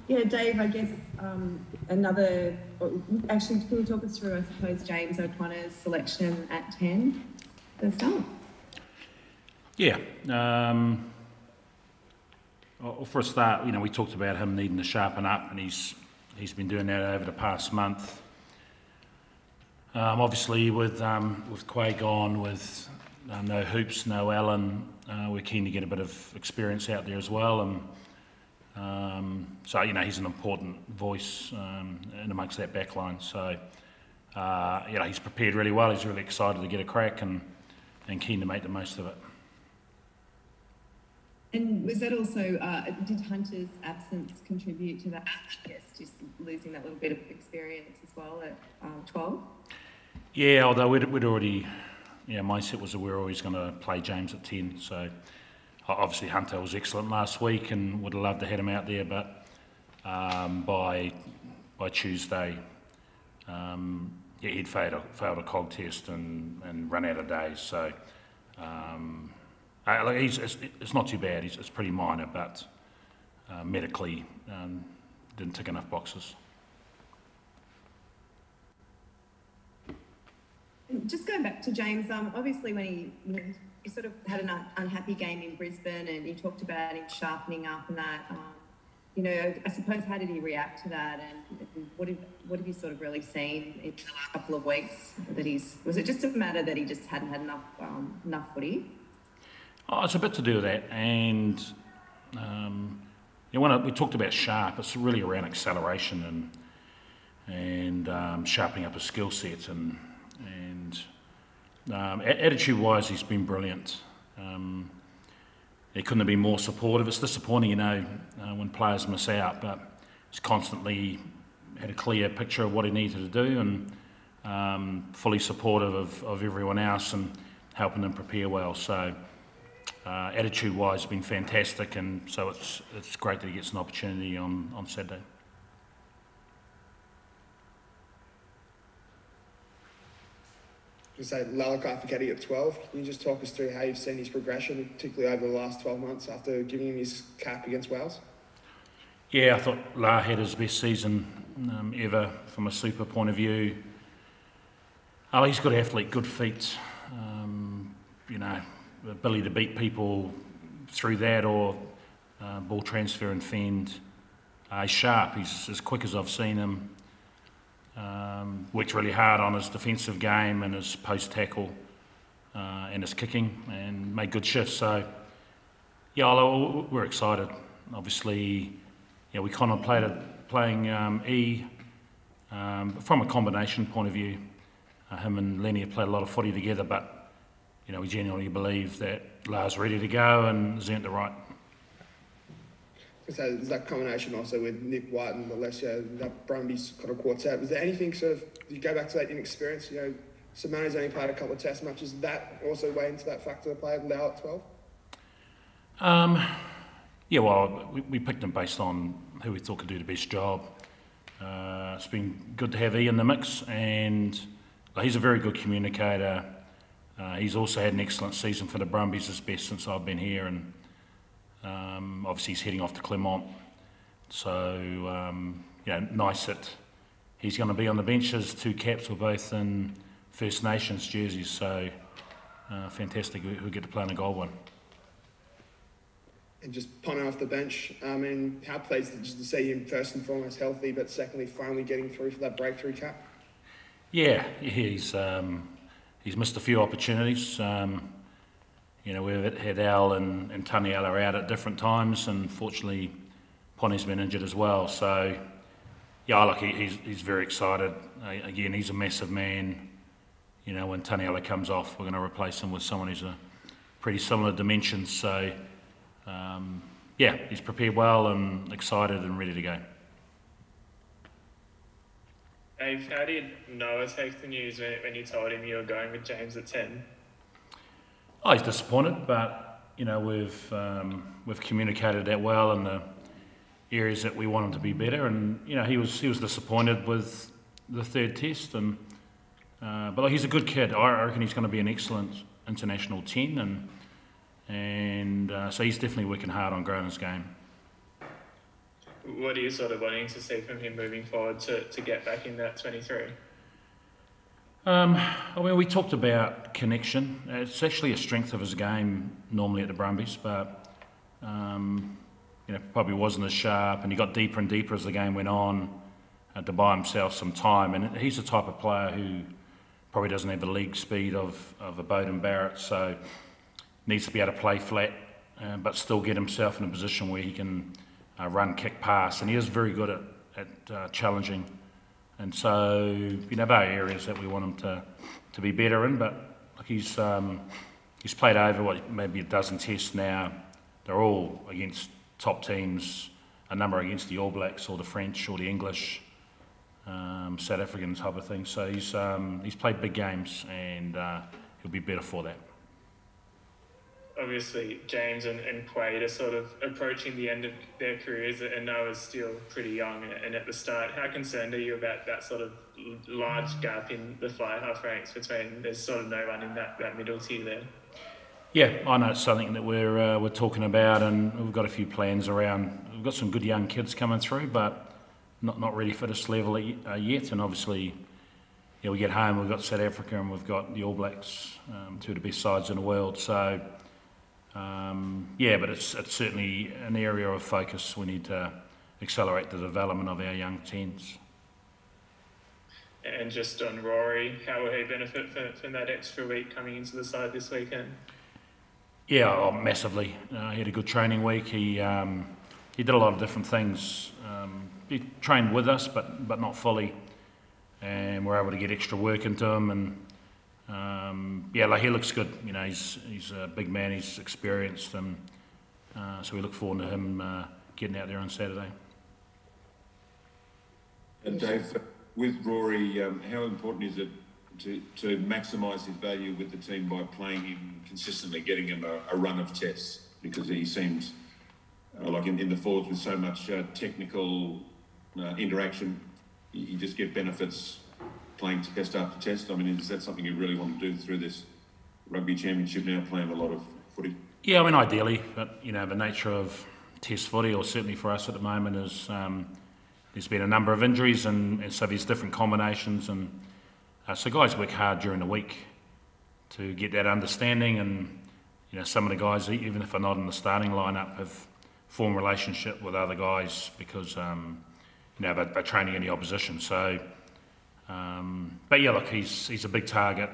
Yeah, Dave, I guess actually, can you talk us through, I suppose, James O'Connor's selection at 10 first up? Yeah. Well, for a start, we talked about him needing to sharpen up, and he's been doing that over the past month. Obviously, with Quay gone, with no Hoops, no Allen, we're keen to get a bit of experience out there as well, and so he's an important voice in amongst that backline. So he's prepared really well. He's really excited to get a crack and keen to make the most of it. And was that also, did Hunter's absence contribute to that? I guess just losing that little bit of experience as well at 12? Yeah, although we'd already, mindset was that we were always going to play James at 10. So obviously Hunter was excellent last week and would have loved to have him out there, but by Tuesday, he'd failed a cog test and run out of days. So it's not too bad. It's pretty minor, but medically didn't tick enough boxes. Just going back to James, obviously when he sort of had an unhappy game in Brisbane, and you talked about him sharpening up and that, I suppose, how did he react to that, and what have you sort of really seen in the last couple of weeks? Was it just a matter that he just hadn't had enough footy? Oh, it's a bit to do with that, and when we talked about sharp, it's really around acceleration and sharpening up his skill set, and attitude-wise, he's been brilliant. He couldn't have been more supportive. It's disappointing, when players miss out, but he's constantly had a clear picture of what he needed to do, and fully supportive of everyone else and helping them prepare well. So attitude-wise, been fantastic, and so it's great that he gets an opportunity on Saturday. You say Lalakai Feketi at 12. Can you just talk us through how you've seen his progression, particularly over the last 12 months after giving him his cap against Wales? Yeah, I thought La had his best season ever from a super point of view. He's a good athlete, good feet, ability to beat people through that or ball transfer and fend. He's sharp, he's as quick as I've seen him. Worked really hard on his defensive game and his post-tackle and his kicking, and made good shifts. So, we're excited. Obviously, we contemplated playing E from a combination point of view. Him and Rennie have played a lot of footy together, but we genuinely believe that Lars ready to go and has earned the right. So there's that combination also with Nick White and Alessio, that Brumbies kind of quartet. Was there anything you go back to that inexperience, Simone's only played a couple of test matches, that also weigh into that factor to play Lau at 12? We picked him based on who we thought could do the best job. It's been good to have E in the mix, and he's a very good communicator. He's also had an excellent season for the Brumbies, his best since I've been here, and obviously he's heading off to Clermont, so nice that he's going to be on the bench. His two caps were both in First Nations jerseys, so fantastic we get to play in a gold one. And just Ponno off the bench, how pleased did you see him first and foremost healthy, but secondly finally getting through for that breakthrough cap? Yeah, he's missed a few opportunities. We've had Al and Taniela out at different times, and fortunately Ponno's been injured as well. So, he's very excited. Again, he's a massive man. When Taniela comes off, we're going to replace him with someone who's a pretty similar dimensions. So, he's prepared well and excited and ready to go. Dave, how did Noah take the news when you told him you were going with James at 10? Oh, he's disappointed, but we've communicated that well in the areas that we want him to be better, and he was disappointed with the third test, and but he's a good kid. I reckon he's going to be an excellent international 10, and so he's definitely working hard on growing his game. what are you sort of wanting to see from him moving forward to get back in that 23? I mean, we talked about connection. It's actually a strength of his game normally at the Brumbies, but probably wasn't as sharp, and he got deeper and deeper as the game went on to buy himself some time. And he's the type of player who probably doesn't have the league speed of a Bowden Barrett, so needs to be able to play flat, but still get himself in a position where he can run, kick, pass, and he is very good at challenging. And so, there are areas that we want him to be better in, but he's played over maybe a dozen tests now. They're all against top teams, a number against the All Blacks or the French or the English, South African type of thing. So he's played big games, and he'll be better for that. Obviously, James and Quaid are sort of approaching the end of their careers, and Noah's still pretty young and at the start. How concerned are you about that sort of large gap in the fly half ranks between there's sort of no one in that middle tier there? Yeah, I know it's something that we're talking about, and we've got a few plans around. We've got some good young kids coming through, but not ready for this level yet. And obviously, we get home, we've got South Africa and we've got the All Blacks, two of the best sides in the world. So, but it's certainly an area of focus. We need to accelerate the development of our young teens. And just on Rory, how will he benefit from that extra week coming into the side this weekend? Yeah, massively. He had a good training week. He did a lot of different things. He trained with us, but not fully, and we're able to get extra work into him. And he looks good. He's a big man. He's experienced, and so we look forward to him getting out there on Saturday. And Dave, with Rory, how important is it to maximise his value with the team by playing him consistently, getting him a run of tests? Because he seems like in the forwards with so much technical interaction, you just get benefits playing test after test. I mean, is that something you really want to do through this Rugby Championship now, playing a lot of footy? Yeah, I mean, ideally, but the nature of test footy, or certainly for us at the moment, is there's been a number of injuries, and so there's different combinations, and so guys work hard during the week to get that understanding, and some of the guys, even if they're not in the starting lineup, have formed a relationship with other guys because they're training in the opposition. So, look, he's a big target.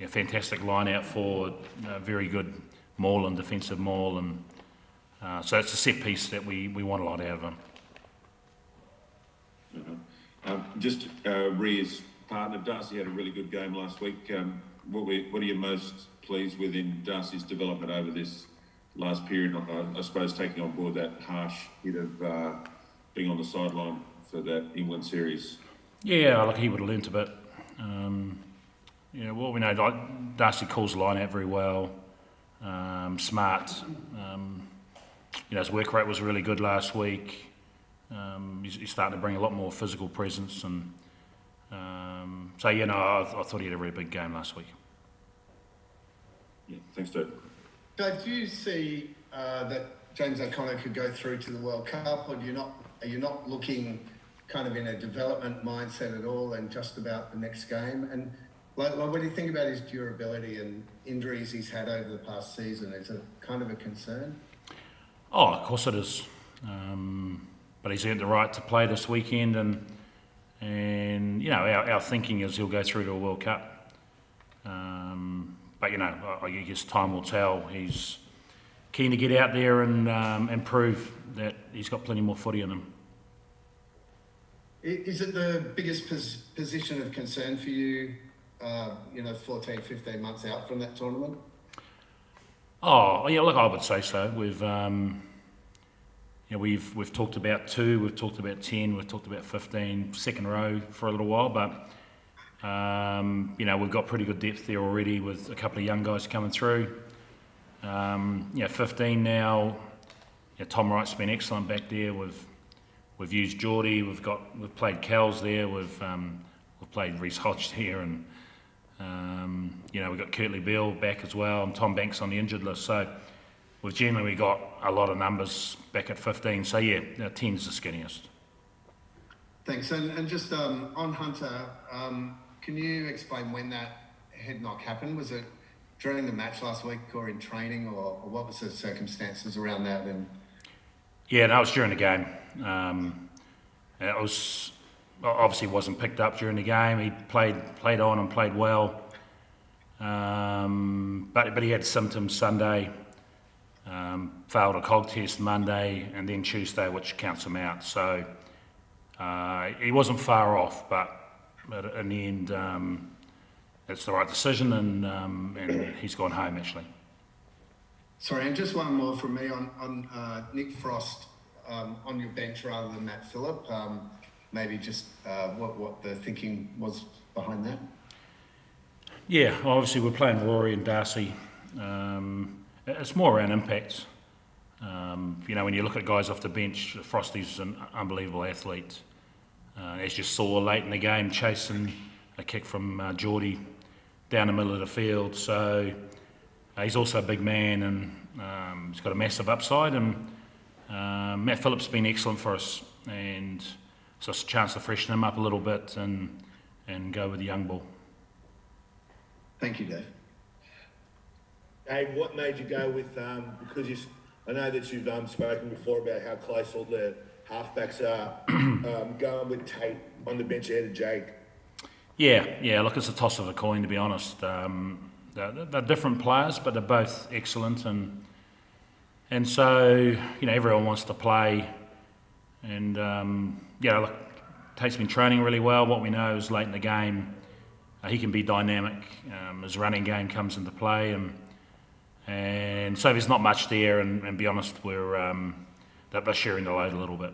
Fantastic line out forward, very good maul and defensive maul, and so it's a set piece that we want a lot out of him. Just Rhea's partner, Darcy, had a really good game last week. What are you most pleased with in Darcy's development over this last period? I suppose taking on board that harsh hit of being on the sideline for that England series. Yeah, look, he would have learnt a bit. We know, Darcy calls the line out very well, smart. His work rate was really good last week. He's starting to bring a lot more physical presence, and I thought he had a really big game last week. Yeah, thanks, Dave. Dave, do you see that James O'Connor could go through to the World Cup, or are you not looking kind of in a development mindset at all, and just about the next game? And what do you think about his durability and injuries he's had over the past season? Is it kind of a concern? Oh, of course it is. But he's earned the right to play this weekend, and our thinking is he'll go through to a World Cup. I guess time will tell. He's keen to get out there and prove that he's got plenty more footy in him. Is it the biggest position of concern for you, 14, 15 months out from that tournament? Oh, yeah, look, I would say so. We've talked about 2, we've talked about 10, we've talked about 15, second row for a little while, but we've got pretty good depth there already with a couple of young guys coming through. 15 now. Tom Wright's been excellent back there. We've used Geordie. We've played Kells there. We've played Reece Hodge there, and we've got Kurtley Beale back as well, and Tom Banks on the injured list. So we've generally got a lot of numbers back at 15. So yeah, 10's the skinniest. Thanks. And just on Hunter, can you explain when that head knock happened? Was it during the match last week or in training, or what was the circumstances around that? And yeah, no, it was during the game. It was obviously wasn't picked up during the game. He played on and played well, but he had symptoms Sunday, failed a cog test Monday, and then Tuesday, which counts him out. So he wasn't far off, but in the end, it's the right decision, and he's gone home actually. Sorry, and just one more from me on Nick Frost on your bench rather than Matt Phillip. Maybe just what the thinking was behind that. Yeah, obviously we're playing Rory and Darcy. It's more around impact. You know, when you look at guys off the bench, Frosty's an unbelievable athlete. As you saw late in the game, chasing a kick from Geordie down the middle of the field. So he's also a big man, and he's got a massive upside. And Matt Phillip's been excellent for us, and so it's a chance to freshen him up a little bit and go with the young bull. Thank you, Dave. Dave, what made you go with, because I know that you've spoken before about how close all the halfbacks are, going with Tate on the bench ahead of Jake? Yeah, look, it's a toss of a coin, to be honest. They're different players, but they're both excellent, and so, you know, everyone wants to play, and yeah, look, Tate's been training really well. What we know is late in the game, he can be dynamic. His running game comes into play, and so there's not much there, and be honest, they're sharing the load a little bit.